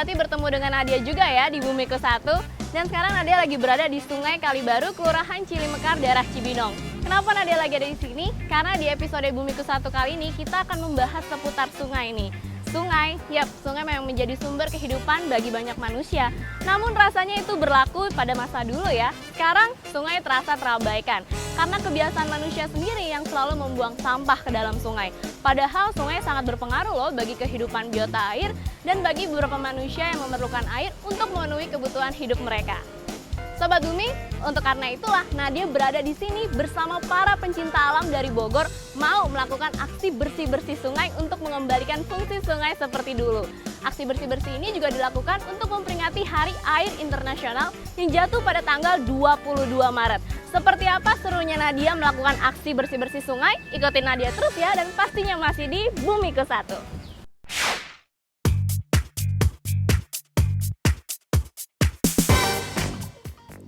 berarti bertemu dengan Nadia juga ya di Bumiku 1. Dan sekarang Nadia lagi berada di Sungai Kalibaru, Kelurahan Cilimekar, daerah Cibinong. Kenapa Nadia lagi ada di sini? Karena di episode Bumiku 1 kali ini kita akan membahas seputar sungai ini. Sungai memang menjadi sumber kehidupan bagi banyak manusia. Namun rasanya itu berlaku pada masa dulu ya. Sekarang sungai terasa terabaikan karena kebiasaan manusia sendiri yang selalu membuang sampah ke dalam sungai. Padahal sungai sangat berpengaruh loh bagi kehidupan biota air dan bagi beberapa manusia yang memerlukan air untuk memenuhi kebutuhan hidup mereka. Sobat Bumi, untuk karena itulah Nadia berada di sini bersama para pencinta alam dari Bogor mau melakukan aksi bersih-bersih sungai untuk mengembalikan fungsi sungai seperti dulu. Aksi bersih-bersih ini juga dilakukan untuk memperingati Hari Air Internasional yang jatuh pada tanggal 22 Maret. Seperti apa serunya Nadia melakukan aksi bersih-bersih sungai? Ikutin Nadia terus ya, dan pastinya masih di Bumiku 1.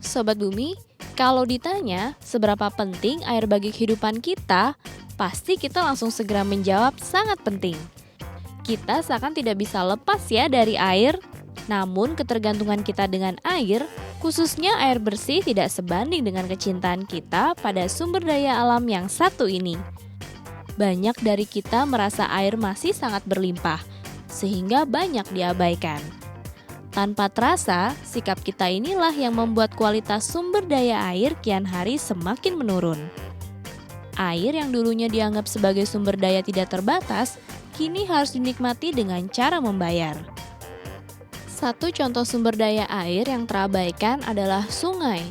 Sobat Bumi, kalau ditanya seberapa penting air bagi kehidupan kita, pasti kita langsung segera menjawab sangat penting. Kita seakan tidak bisa lepas ya dari air, namun ketergantungan kita dengan air, khususnya air bersih, tidak sebanding dengan kecintaan kita pada sumber daya alam yang satu ini. Banyak dari kita merasa air masih sangat berlimpah, sehingga banyak diabaikan. Tanpa terasa, sikap kita inilah yang membuat kualitas sumber daya air kian hari semakin menurun. Air yang dulunya dianggap sebagai sumber daya tidak terbatas, kini harus dinikmati dengan cara membayar. Satu contoh sumber daya air yang terabaikan adalah sungai.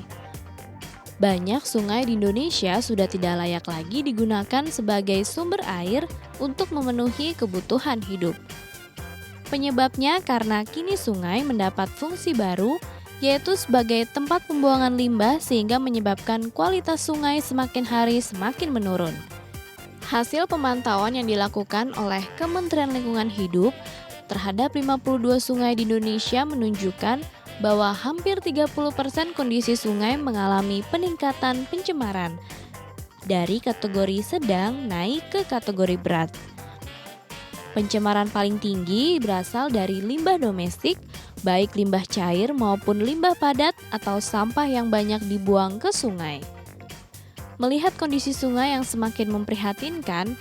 Banyak sungai di Indonesia sudah tidak layak lagi digunakan sebagai sumber air untuk memenuhi kebutuhan hidup. Penyebabnya karena kini sungai mendapat fungsi baru, yaitu sebagai tempat pembuangan limbah sehingga menyebabkan kualitas sungai semakin hari semakin menurun. Hasil pemantauan yang dilakukan oleh Kementerian Lingkungan Hidup terhadap 52 sungai di Indonesia menunjukkan bahwa hampir 30% kondisi sungai mengalami peningkatan pencemaran dari kategori sedang naik ke kategori berat. Pencemaran paling tinggi berasal dari limbah domestik, baik limbah cair maupun limbah padat atau sampah yang banyak dibuang ke sungai. Melihat kondisi sungai yang semakin memprihatinkan,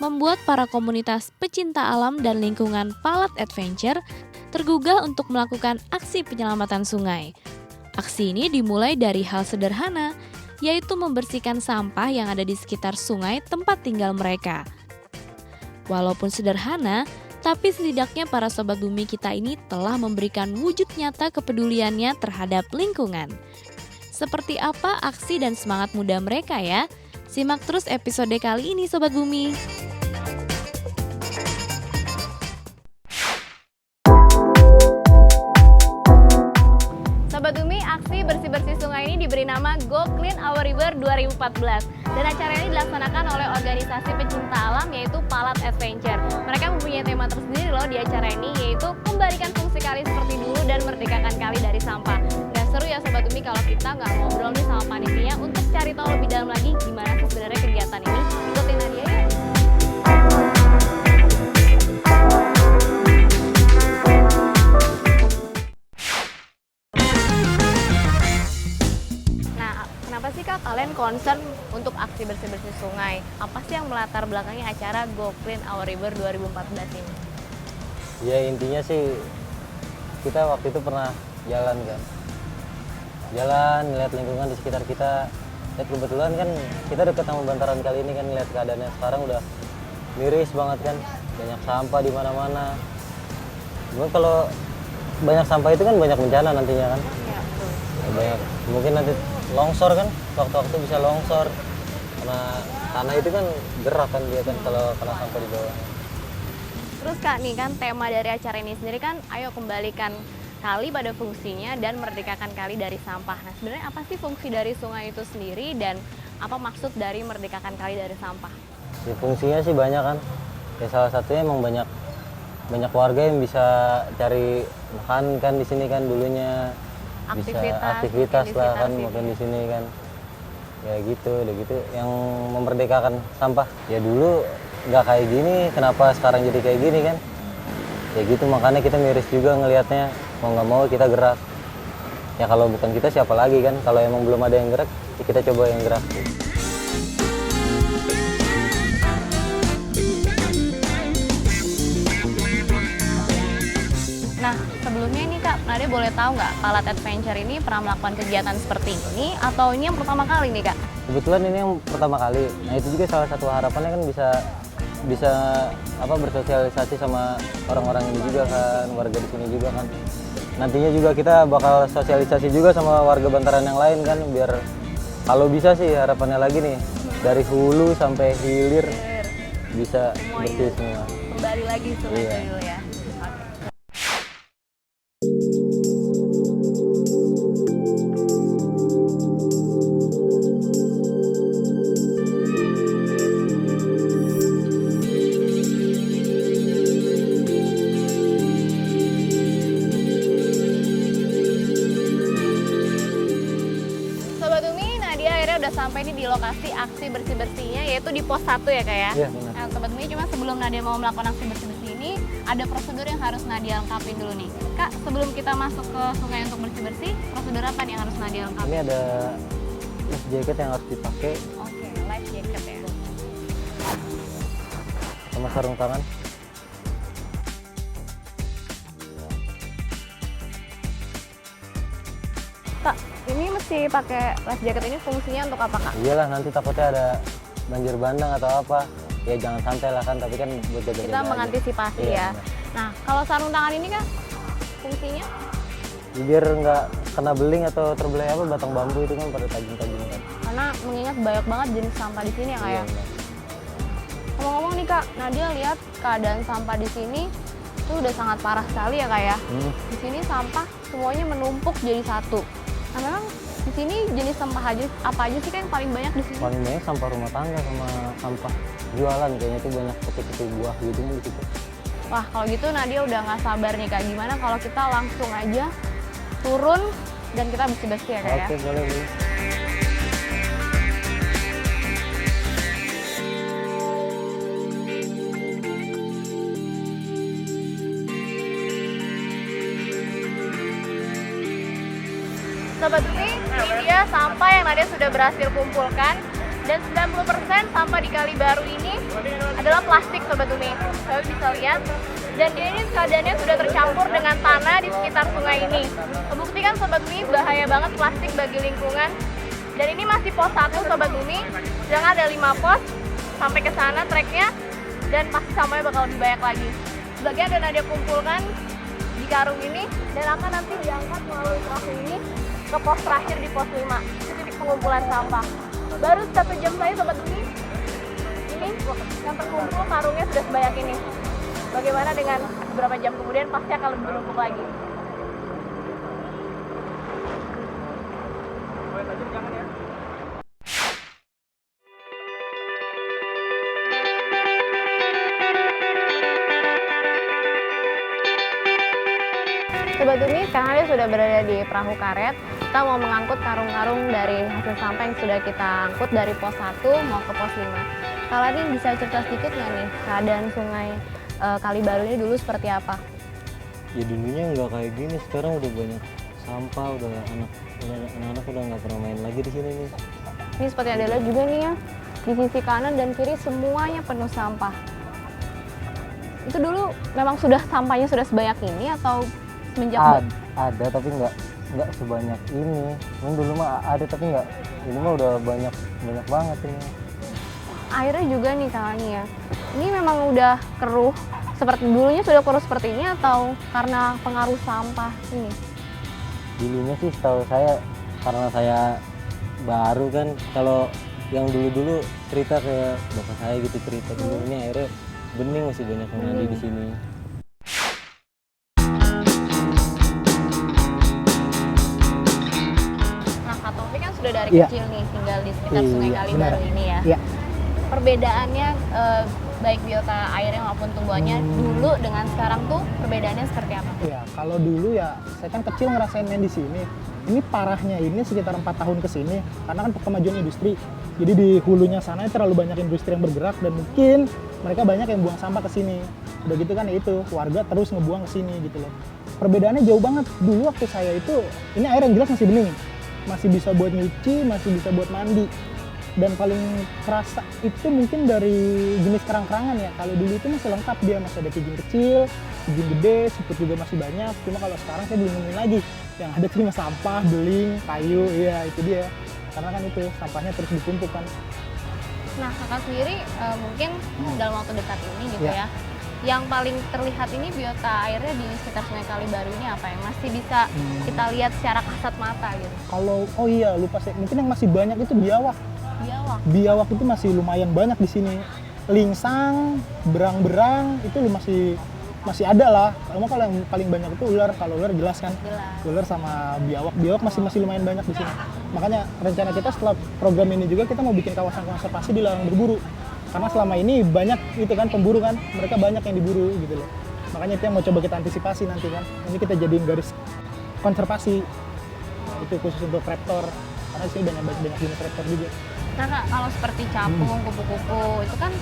membuat para komunitas pecinta alam dan lingkungan Palat Adventure tergugah untuk melakukan aksi penyelamatan sungai. Aksi ini dimulai dari hal sederhana, yaitu membersihkan sampah yang ada di sekitar sungai tempat tinggal mereka. Walaupun sederhana, tapi setidaknya para Sobat Bumi kita ini telah memberikan wujud nyata kepeduliannya terhadap lingkungan. Seperti apa aksi dan semangat muda mereka ya? Simak terus episode kali ini Sobat Bumi. Sobat Bumi, aksi bersih-bersih sungai ini diberi nama Go Clean Our River 2014. Dan acara ini dilaksanakan oleh organisasi pecinta alam yaitu Palat Adventure. Mereka mempunyai tema tersendiri loh di acara ini, yaitu kembalikan fungsi kali seperti dulu dan merdekakan kali dari sampah. Dan seru ya Sobat Bumi kalau kita nggak ngobrol nih sama panitia untuk cari tahu lebih dalam lagi gimana sih sebenarnya kegiatan ini. Ikutin Nadia ya. Kenapa sih Kak kalian concern untuk aksi bersih-bersih sungai? Apa sih yang melatar belakangi acara Go Clean Our River 2014 ini? Ya intinya sih kita waktu itu pernah jalan kan. Jalan, ngeliat lingkungan di sekitar kita. Dan kebetulan kan kita dekat sama bantaran kali ini kan, ngeliat keadaannya sekarang udah miris banget kan. Banyak sampah di mana-mana. Cuman kalau banyak sampah itu kan banyak bencana nantinya kan. Ya, betul. Banyak, mungkin nanti longsor kan, waktu-waktu bisa longsor karena tanah itu kan gerak kan dia kan kalau kena sampah di bawah. Terus Kak, nih kan tema dari acara ini sendiri kan ayo kembalikan kali pada fungsinya dan merdekakan kali dari sampah. Nah sebenarnya apa sih fungsi dari sungai itu sendiri dan apa maksud dari merdekakan kali dari sampah? Ya, fungsinya sih banyak kan, ya salah satunya emang banyak warga yang bisa cari makan kan di sini kan, dulunya bisa aktivitas lah kan mungkin di sini kan, ya gitu, udah gitu yang memerdekakan sampah. Ya dulu nggak kayak gini, kenapa sekarang jadi kayak gini kan? Ya gitu, makanya kita miris juga ngelihatnya, mau nggak mau kita gerak. Ya kalau bukan kita siapa lagi kan, kalau emang belum ada yang gerak ya kita coba yang gerak. Nah, sebelumnya ini Kak, Nadia boleh tahu nggak Palat Adventure ini pernah melakukan kegiatan seperti ini atau ini yang pertama kali nih Kak? Kebetulan ini yang pertama kali. Nah itu juga salah satu harapannya kan bisa bersosialisasi sama orang-orang ini juga kan, warga di sini juga kan. Nantinya juga kita bakal sosialisasi juga sama warga bantaran yang lain kan, biar kalau bisa sih harapannya lagi nih dari hulu sampai hilir bisa bersih semua. Kembali lagi sungai Iya. dulu ya. Sobat Umi, Nadia akhirnya udah sampai nih di lokasi aksi bersih-bersihnya, yaitu di pos 1 ya Kak ya? Iya benar. Nah, Sobat Umi, cuma sebelum Nadia mau melakukan aksi bersih-bersih ini, ada prosedur yang harus Nadia lengkapin dulu nih. Kak, sebelum kita masuk ke sungai untuk bersih-bersih, prosedur apa nih yang harus Nadia lengkapin? Ini ada life jacket yang harus dipakai Oke, life jacket ya. sama sarung tangan. Kak, ini mesti pakai life jacket ini fungsinya untuk apa Kak? Iyalah, nanti takutnya ada banjir bandang atau apa. Ya jangan santai lah kan, tapi kan buat jaga-jaga Kita aja. mengantisipasi Iya, ya. benar. Nah, kalau sarung tangan ini Kak, fungsinya? Biar nggak kena beling atau terbelah batang bambu itu kan pada tajam-tajam kan. Karena mengingat banyak banget jenis sampah di sini ya Kak ya. Iya, benar. Ngomong-ngomong nih Kak, Nadia lihat keadaan sampah di sini itu udah sangat parah sekali ya Kak ya. Di sini sampah semuanya menumpuk jadi satu. Nah memang di sini jenis sampah apa aja sih Kak yang paling banyak di sini? Paling banyak sampah rumah tangga sama sampah jualan, kayaknya itu banyak peti-peti buah gitu di situ. Wah kalau gitu Nadia udah nggak sabar nih Kak. Gimana kalau kita langsung aja turun dan kita bersih-bersih ya Kak ya? Oke, boleh. Sobat Umi, ini dia sampah yang Nadia sudah berhasil kumpulkan. Dan 90% sampah di Kali Baru ini adalah plastik Sobat Umi. Kalian bisa lihat. Dan dia ini keadaannya sudah tercampur dengan tanah di sekitar sungai ini. Membuktikan Sobat Umi bahaya banget plastik bagi lingkungan. Dan ini masih pos 1 Sobat Umi. Jangan ada 5 pos sampai ke sana treknya. Dan pasti sampahnya bakal lebih banyak lagi. Sebagian dan Nadia kumpulkan di karung ini dan akan nanti diangkat melalui perahu ini ke pos terakhir di pos 5. Itu titik pengumpulan sampah. Baru 1 jam saja Sobat Umi, ini yang terkumpul karungnya sudah sebanyak ini. Bagaimana dengan beberapa jam kemudian pasti akan lebih menumpuk lagi. Sobat Umi, sekarang dia sudah berada di perahu karet. Kita mau mengangkut karung-karung dari hasil sampah yang sudah kita angkut dari pos 1 mau ke pos 5. Kalau ini bisa cerita sedikit nggak nih keadaan sungai Kali Baru ini dulu seperti apa? Ya dulunya nggak kayak gini, sekarang udah banyak sampah, udah anak-anak udah nggak pernah main lagi di sini nih. Ini seperti ada lihat juga nih ya, di sisi kanan dan kiri semuanya penuh sampah. Itu dulu memang sampahnya sudah sebanyak ini atau semenjak Ada tapi nggak sebanyak ini. Ini dulu mah ada tapi nggak. Ini mah udah banyak banget ini. airnya juga nih Kak nih ya. Ini memang udah keruh seperti dulunya, sudah keruh seperti ini atau karena pengaruh sampah ini? Dulunya sih setahu saya, karena saya baru kan, kalau yang dulu cerita ke bapak saya gitu, cerita dulu ini airnya bening, masih banyak yang mandi di sini. Nah Kak Taufik kan sudah dari Iya. kecil nih tinggal di sekitar Sungai Iya, Kali benar. Baru ini ya. Iya. Perbedaannya baik biota airnya maupun tumbuhannya dulu dengan sekarang tuh perbedaannya seperti apa? Ya, kalau dulu ya saya kan kecil ngerasain main di sini. Ini parahnya ini sekitar 4 tahun ke sini karena kan kemajuan industri. Jadi di hulunya sana terlalu banyak industri yang bergerak dan mungkin mereka banyak yang buang sampah ke sini. Udah gitu kan ya itu, warga terus ngebuang ke sini gitu loh. Perbedaannya jauh banget. Dulu waktu saya itu, ini air yang jelas masih bening. Masih bisa buat nyuci, masih bisa buat mandi. Dan paling kerasa itu mungkin dari jenis kerang-kerangan ya. Kalau dulu itu masih lengkap, dia masih ada kijing kecil, kijing gede, siput juga masih banyak. Cuma kalau sekarang saya belum nemuin lagi. Yang ada cuma sampah, beling, kayu, iya itu dia. Karena kan itu sampahnya terus ditumpuk kan. Nah, kakak sendiri mungkin dalam waktu dekat ini gitu Ya. ya, yang paling terlihat ini biota airnya di sekitar Sungai Kalibaru ini apa yang masih bisa kita lihat secara kasat mata gitu? Kalau, oh iya lupa saya, mungkin yang masih banyak itu biawak. Biawak. Biawak itu masih lumayan banyak di sini. Lingsang, berang-berang itu masih ada lah. Kalau yang paling banyak itu ular. Kalau ular jelas kan. Jelas. Ular sama biawak. Biawak masih lumayan banyak di sini. Makanya rencana kita setelah program ini juga kita mau bikin kawasan konservasi dilarang berburu. Karena selama ini banyak itu kan pemburu kan. Mereka banyak yang diburu gitu loh. Makanya itu yang mau coba kita antisipasi nanti kan. Ini kita jadiin garis konservasi. Nah, itu khusus untuk raptor. Karena di sini banyak jenis raptor juga. Nah kak, kalau seperti capung, kupu-kupu itu kan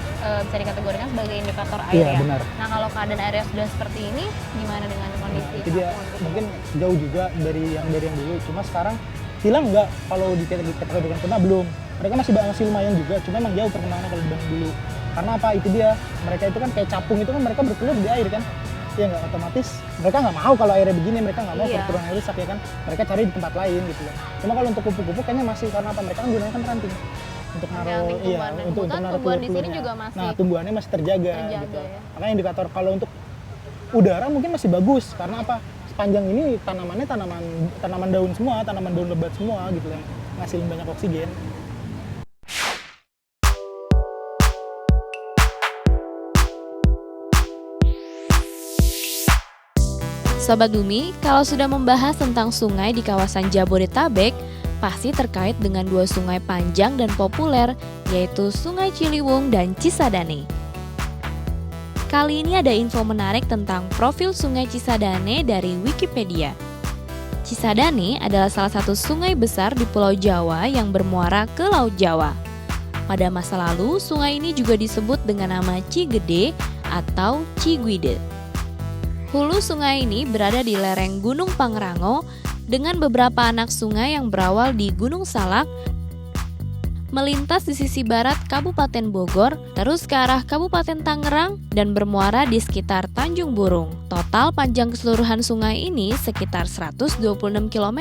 bisa dikategorikan sebagai indikator air Iya, ya. benar. Nah kalau keadaan airnya sudah seperti ini, gimana dengan kondisi Itu dia capung? mungkin jauh juga dari yang dulu. Cuma sekarang hilang nggak kalau dikategorikan punah belum. Mereka masih lumayan juga. Cuma emang jauh perkembangannya kalau dibanding dulu. Karena apa? Itu dia. Mereka itu kan kayak capung itu kan mereka bertelur di air kan. Ya nggak otomatis mereka nggak mau kalau airnya begini, mereka nggak mau Iya. perturunan rusak ya kan. Mereka cari di tempat lain gitu loh. Cuma kalau untuk kupu-kupu kayaknya masih karena apa? Mereka kan gunakan ranting untuk naruh Ranting tumbuhan. Dan untuk kebetulan naruh tumbuhan di sini telur-telurnya. juga masih Nah, tumbuhannya masih terjaga gitu. ya. Makanya indikator kalau untuk udara mungkin masih bagus karena apa? Sepanjang ini tanamannya tanaman daun semua, tanaman daun lebat semua gitu yang ngasilin banyak oksigen. Sobat Bumi, kalau sudah membahas tentang sungai di kawasan Jabodetabek, pasti terkait dengan dua sungai panjang dan populer, yaitu Sungai Ciliwung dan Cisadane. Kali ini ada info menarik tentang profil Sungai Cisadane dari Wikipedia. Cisadane adalah salah satu sungai besar di Pulau Jawa yang bermuara ke Laut Jawa. Pada masa lalu, sungai ini juga disebut dengan nama Cigede atau Ciguide. Hulu sungai ini berada di lereng Gunung Pangrango dengan beberapa anak sungai yang berawal di Gunung Salak, melintas di sisi barat Kabupaten Bogor, terus ke arah Kabupaten Tangerang dan bermuara di sekitar Tanjung Burung. Total panjang keseluruhan sungai ini sekitar 126 km.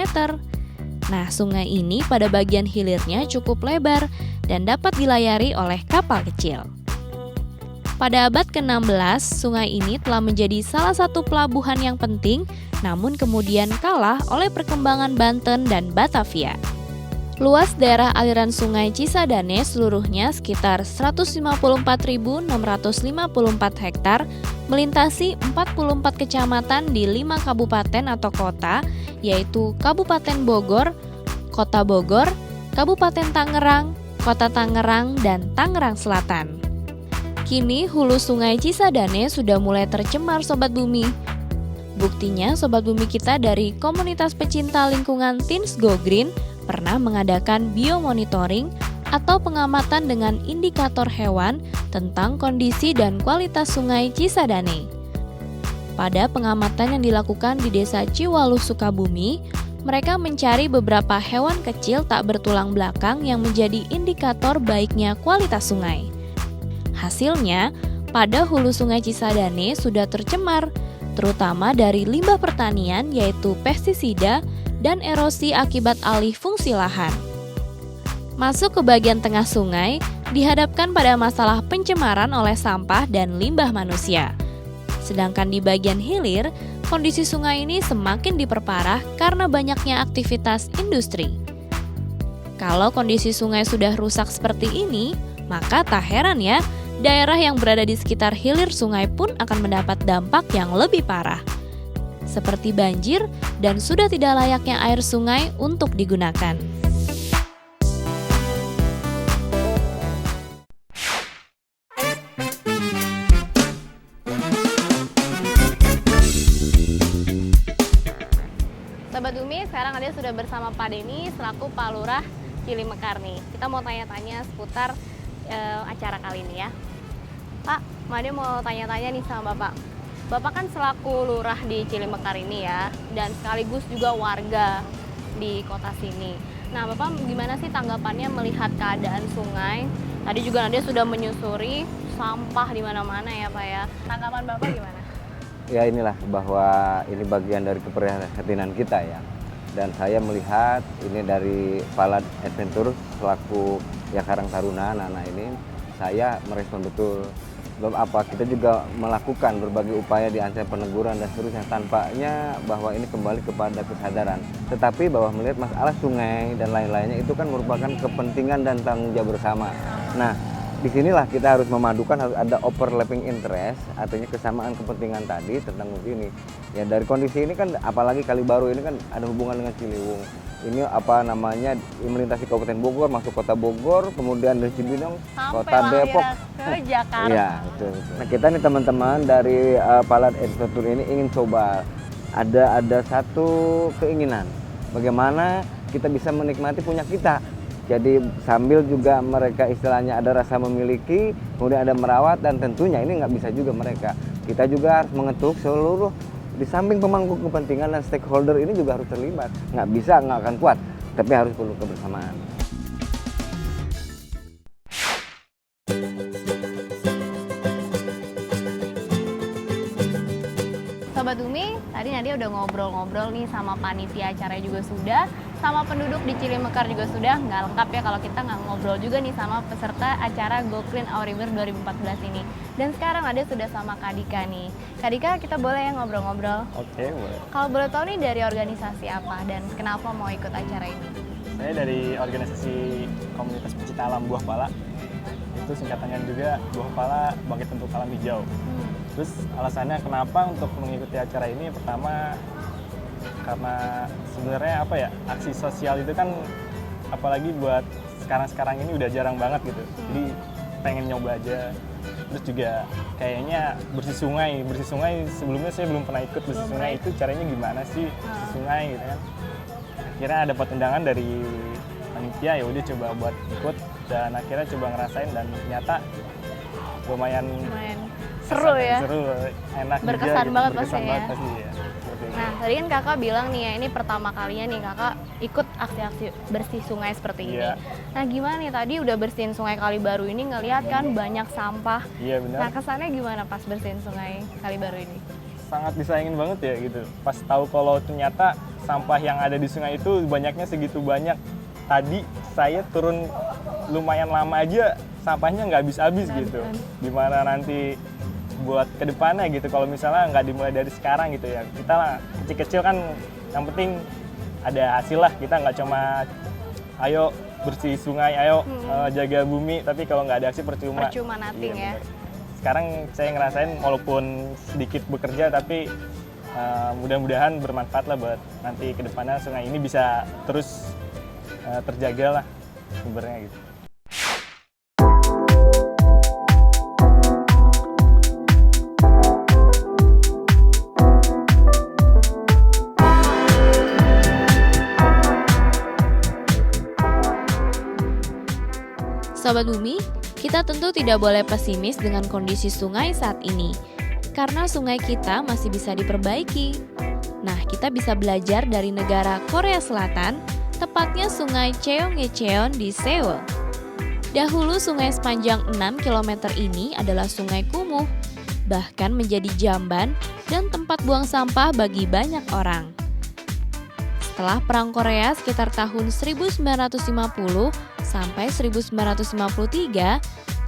Nah, sungai ini pada bagian hilirnya cukup lebar dan dapat dilayari oleh kapal kecil. Pada abad ke-16, sungai ini telah menjadi salah satu pelabuhan yang penting, namun kemudian kalah oleh perkembangan Banten dan Batavia. Luas daerah aliran sungai Cisadane seluruhnya sekitar 154.654 hektar, melintasi 44 kecamatan di 5 kabupaten atau kota, yaitu Kabupaten Bogor, Kota Bogor, Kabupaten Tangerang, Kota Tangerang, dan Tangerang Selatan. Kini hulu sungai Cisadane sudah mulai tercemar Sobat Bumi. Buktinya Sobat Bumi kita dari komunitas pecinta lingkungan Teens Go Green pernah mengadakan biomonitoring atau pengamatan dengan indikator hewan tentang kondisi dan kualitas sungai Cisadane. Pada pengamatan yang dilakukan di Desa Ciwaluh, Sukabumi, mereka mencari beberapa hewan kecil tak bertulang belakang yang menjadi indikator baiknya kualitas sungai. Hasilnya, pada hulu sungai Cisadane sudah tercemar, terutama dari limbah pertanian yaitu pestisida dan erosi akibat alih fungsi lahan. Masuk ke bagian tengah sungai, dihadapkan pada masalah pencemaran oleh sampah dan limbah manusia. Sedangkan di bagian hilir, kondisi sungai ini semakin diperparah karena banyaknya aktivitas industri. Kalau kondisi sungai sudah rusak seperti ini, maka tak heran ya, daerah yang berada di sekitar hilir sungai pun akan mendapat dampak yang lebih parah, seperti banjir dan sudah tidak layaknya air sungai untuk digunakan. sekarang Nadia sudah bersama Pak Denny selaku Pak Lurah Cilimekar nih. Kita mau tanya-tanya seputar acara kali ini ya. Pak, Nadia mau tanya-tanya nih sama Bapak. Bapak kan selaku lurah di Cilimekar ini ya, dan sekaligus juga warga di kota sini. Nah, Bapak gimana sih tanggapannya melihat keadaan sungai? Tadi juga Nadia sudah menyusuri sampah di mana-mana ya, Pak ya. Tanggapan Bapak gimana? Ya inilah bahwa ini bagian dari keprihatinan kita ya. Dan saya melihat ini dari Palat Adventure selaku ya Karang Taruna anak-anak ini, saya merespon betul. Sebab apa, kita juga melakukan berbagai upaya di antara peneguran dan seterusnya, tampaknya bahwa ini kembali kepada kesadaran. Tetapi bahwa melihat masalah sungai dan lain-lainnya itu kan merupakan kepentingan dan tanggung jawab bersama. Nah, disinilah kita harus memadukan, harus ada overlapping interest, artinya kesamaan kepentingan tadi tentang ini. Ya dari kondisi ini kan, apalagi Kali Baru ini kan ada hubungan dengan Ciliwung. Ini apa namanya, melintasi Kabupaten Bogor, masuk Kota Bogor, kemudian dari Cibinong, Kota Depok, ke Jakarta. Iya, betul. Nah kita nih teman-teman dari Palat Adventure ini ingin coba ada satu keinginan, bagaimana kita bisa menikmati punya kita. Jadi sambil juga mereka istilahnya ada rasa memiliki, kemudian ada merawat, dan tentunya ini nggak bisa juga mereka. Kita juga harus mengetuk seluruh, di samping pemangku kepentingan dan stakeholder ini juga harus terlibat. Nggak bisa, nggak akan kuat, tapi harus perlu kebersamaan. Sobat Umi, tadi Nadia udah ngobrol-ngobrol nih sama panitia acara juga sudah, sama penduduk di Cilimekar juga sudah. Nggak lengkap ya kalau kita nggak ngobrol juga nih sama peserta acara Go Clean Our River 2014 ini. Dan sekarang Nadia sudah sama Kak Dika nih. Kak Dika, kita boleh ya ngobrol-ngobrol? Oke, boleh. Kalau boleh tahu nih dari organisasi apa dan kenapa mau ikut acara ini? Saya dari organisasi Komunitas Pecinta Alam Buah Pala. Itu singkatannya juga Buah Pala Bangkit Untuk Alam Hijau. Terus alasannya kenapa untuk mengikuti acara ini, pertama karena sebenarnya apa ya, aksi sosial itu kan apalagi buat sekarang-sekarang ini udah jarang banget gitu. Jadi pengen nyoba aja. Terus juga kayaknya bersih sungai sebelumnya saya belum pernah ikut bersih sungai, itu caranya gimana sih bersih sungai gitu kan. Akhirnya dapat undangan dari panitia, ya udah coba buat ikut, dan akhirnya coba ngerasain, dan ternyata lumayan seru ya? Seru, enak Berkesan juga, banget gitu. Berkesan pasti banget ya? pasti ya. Seperti itu. Nah, tadi kan kakak bilang nih ya, ini pertama kalinya nih kakak ikut aksi-aksi bersih sungai seperti ini. Iya. Nah, gimana nih tadi udah bersihin sungai Kali Baru ini, ngelihat kan banyak sampah. Iya benar. Nah, kesannya gimana pas bersihin sungai Kali Baru ini? Sangat disayangin banget ya gitu. Pas tahu kalau ternyata sampah yang ada di sungai itu banyaknya segitu banyak. Tadi saya turun lumayan lama aja, sampahnya nggak habis-habis gitu. Gimana nanti buat kedepannya gitu, kalau misalnya nggak dimulai dari sekarang gitu ya. Kita lah kecil-kecil kan, yang penting ada hasil lah. Kita nggak cuma ayo bersih sungai, ayo jaga bumi, tapi kalau nggak ada hasil percuma. Percuma nothing ya. Bener. Sekarang saya ngerasain walaupun sedikit bekerja, tapi mudah-mudahan bermanfaat lah buat nanti kedepannya sungai ini bisa terus terjaga lah sumbernya gitu. Sobat Bumi, kita tentu tidak boleh pesimis dengan kondisi sungai saat ini, karena sungai kita masih bisa diperbaiki. Nah, kita bisa belajar dari negara Korea Selatan, tepatnya sungai Cheonggyecheon di Seoul. Dahulu sungai sepanjang 6 km ini adalah sungai kumuh, bahkan menjadi jamban dan tempat buang sampah bagi banyak orang. Setelah Perang Korea sekitar tahun 1950 sampai 1953,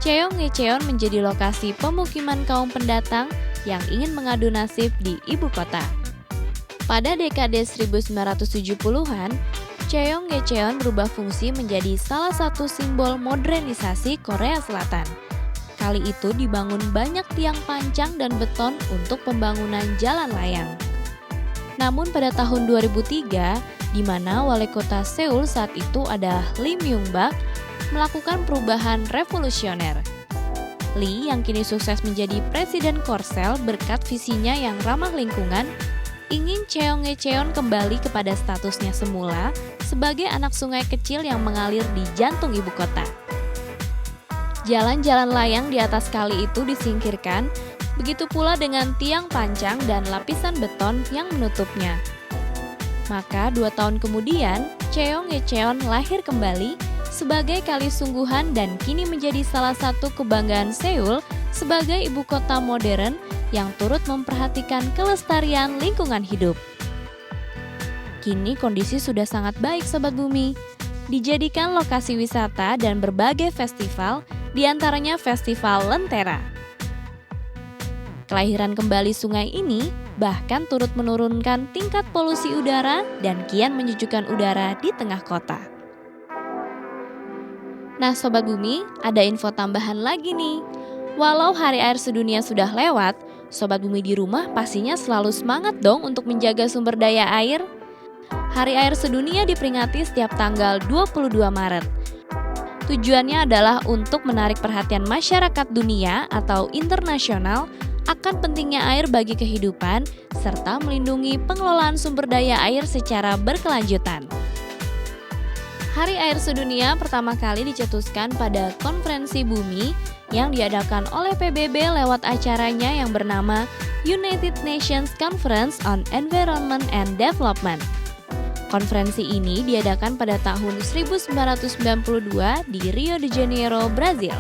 Cheonggyecheon menjadi lokasi pemukiman kaum pendatang yang ingin mengadu nasib di ibu kota. Pada dekade 1970-an, Cheonggyecheon berubah fungsi menjadi salah satu simbol modernisasi Korea Selatan. Kali itu dibangun banyak tiang pancang dan beton untuk pembangunan jalan layang. Namun pada tahun 2003, di mana wali kota Seoul saat itu ada Lee Myung-bak, melakukan perubahan revolusioner. Lee yang kini sukses menjadi presiden Korsel berkat visinya yang ramah lingkungan, ingin Cheonggyecheon kembali kepada statusnya semula sebagai anak sungai kecil yang mengalir di jantung ibu kota. Jalan-jalan layang di atas kali itu disingkirkan, begitu pula dengan tiang pancang dan lapisan beton yang menutupnya. Maka 2 tahun kemudian, Cheonggyecheon lahir kembali sebagai kali sungguhan dan kini menjadi salah satu kebanggaan Seoul sebagai ibu kota modern yang turut memperhatikan kelestarian lingkungan hidup. Kini kondisi sudah sangat baik Sobat Bumi. Dijadikan lokasi wisata dan berbagai festival, diantaranya Festival Lentera. Kelahiran kembali sungai ini bahkan turut menurunkan tingkat polusi udara dan kian menyejukkan udara di tengah kota. Nah Sobat Bumi, ada info tambahan lagi nih. Walau Hari Air Sedunia sudah lewat, Sobat Bumi di rumah pastinya selalu semangat dong untuk menjaga sumber daya air. Hari Air Sedunia diperingati setiap tanggal 22 Maret. Tujuannya adalah untuk menarik perhatian masyarakat dunia atau internasional akan pentingnya air bagi kehidupan serta melindungi pengelolaan sumber daya air secara berkelanjutan. Hari Air Sedunia pertama kali dicetuskan pada Konferensi Bumi yang diadakan oleh PBB lewat acaranya yang bernama United Nations Conference on Environment and Development. Konferensi ini diadakan pada tahun 1992 di Rio de Janeiro, Brazil.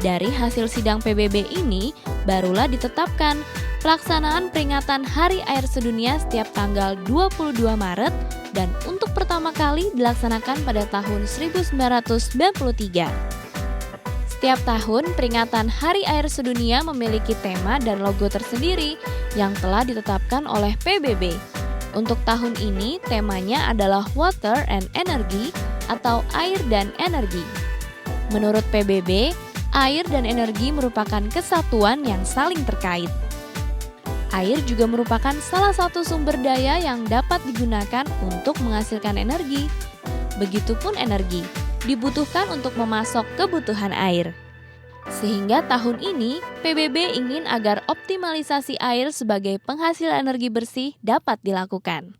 Dari hasil sidang PBB ini, barulah ditetapkan pelaksanaan peringatan Hari Air Sedunia setiap tanggal 22 Maret dan untuk pertama kali dilaksanakan pada tahun 1993. Setiap tahun, peringatan Hari Air Sedunia memiliki tema dan logo tersendiri yang telah ditetapkan oleh PBB. Untuk tahun ini, temanya adalah Water and Energy atau air dan energi. Menurut PBB, air dan energi merupakan kesatuan yang saling terkait. Air juga merupakan salah satu sumber daya yang dapat digunakan untuk menghasilkan energi. Begitupun energi dibutuhkan untuk memasok kebutuhan air. Sehingga tahun ini, PBB ingin agar optimalisasi air sebagai penghasil energi bersih dapat dilakukan.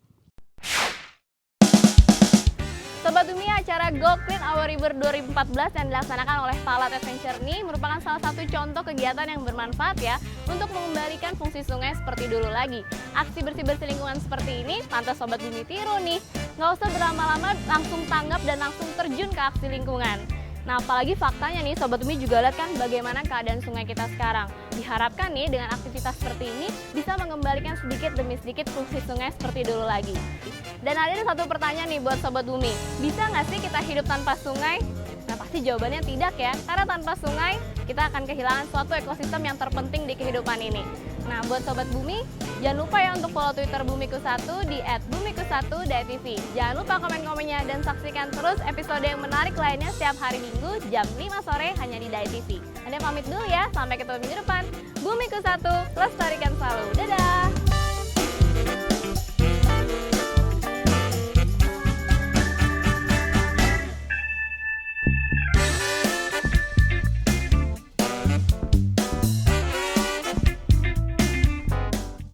Sobat Bumi, acara Go Clean Our River 2014 yang dilaksanakan oleh Palat Adventure ini merupakan salah satu contoh kegiatan yang bermanfaat ya untuk mengembalikan fungsi sungai seperti dulu lagi. Aksi bersih-bersih lingkungan seperti ini pantas Sobat Bumi tiru nih. Nggak usah berlama-lama, langsung tanggap dan langsung terjun ke aksi lingkungan. Nah, apalagi faktanya nih, Sobat Bumi juga lihat kan bagaimana keadaan sungai kita sekarang. Diharapkan nih dengan aktivitas seperti ini bisa mengembalikan sedikit demi sedikit fungsi sungai seperti dulu lagi. Dan ada satu pertanyaan nih buat Sobat Bumi, bisa nggak sih kita hidup tanpa sungai? Nah, pasti jawabannya tidak ya, karena tanpa sungai kita akan kehilangan suatu ekosistem yang terpenting di kehidupan ini. Nah, buat Sobat Bumi, jangan lupa ya untuk follow Twitter Bumiku1 di @bumiku1.tv. Jangan lupa komen-komennya dan saksikan terus episode yang menarik lainnya setiap hari Minggu jam 5 sore hanya di Dai TV. Anda pamit dulu ya, sampai ketemu minggu depan. Bumiku1, lestarikan selalu.